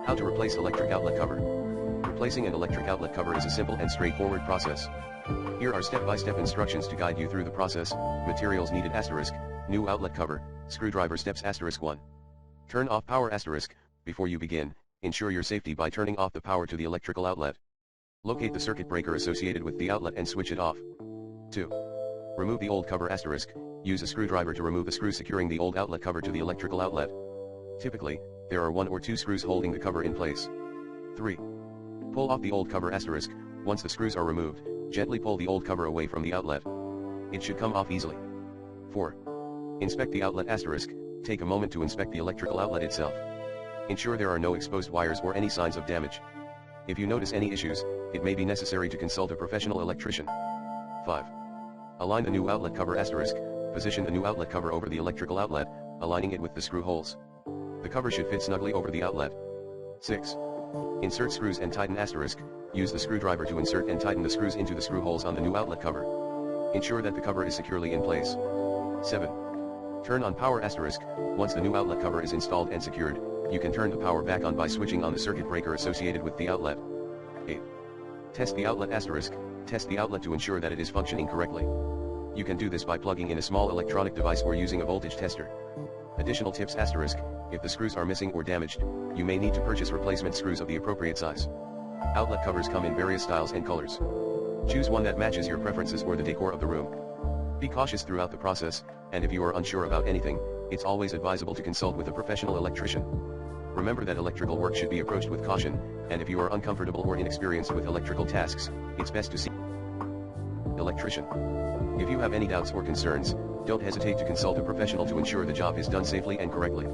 How to replace electric outlet cover. Replacing an electric outlet cover is a simple and straightforward process. Here are step-by-step instructions to guide you through the process. Materials needed *, new outlet cover, screwdriver steps *1. Turn off power *. Before you begin, ensure your safety by turning off the power to the electrical outlet. Locate the circuit breaker associated with the outlet and switch it off. 2. Remove the old cover *. Use a screwdriver to remove the screw securing the old outlet cover to the electrical outlet. Typically, there are 1 or 2 screws holding the cover in place. 3. Pull off the old cover *. Once the screws are removed, gently pull the old cover away from the outlet. It should come off easily. 4. Inspect the outlet *. Take a moment to inspect the electrical outlet itself. Ensure there are no exposed wires or any signs of damage. If you notice any issues, it may be necessary to consult a professional electrician. 5. Align the new outlet cover *. Position the new outlet cover over the electrical outlet, aligning it with the screw holes. The cover should fit snugly over the outlet. 6. Insert screws and tighten *. Use the screwdriver to insert and tighten the screws into the screw holes on the new outlet cover. Ensure that the cover is securely in place. 7. Turn on power *. Once the new outlet cover is installed and secured, you can turn the power back on by switching on the circuit breaker associated with the outlet. 8. Test the outlet *. Test the outlet to ensure that it is functioning correctly. You can do this by plugging in a small electronic device or using a voltage tester. Additional tips *. If the screws are missing or damaged, you may need to purchase replacement screws of the appropriate size. Outlet covers come in various styles and colors. Choose one that matches your preferences or the decor of the room. Be cautious throughout the process, and if you are unsure about anything, it's always advisable to consult with a professional electrician. Remember that electrical work should be approached with caution, and if you are uncomfortable or inexperienced with electrical tasks, it's best to see an electrician. If you have any doubts or concerns, don't hesitate to consult a professional to ensure the job is done safely and correctly.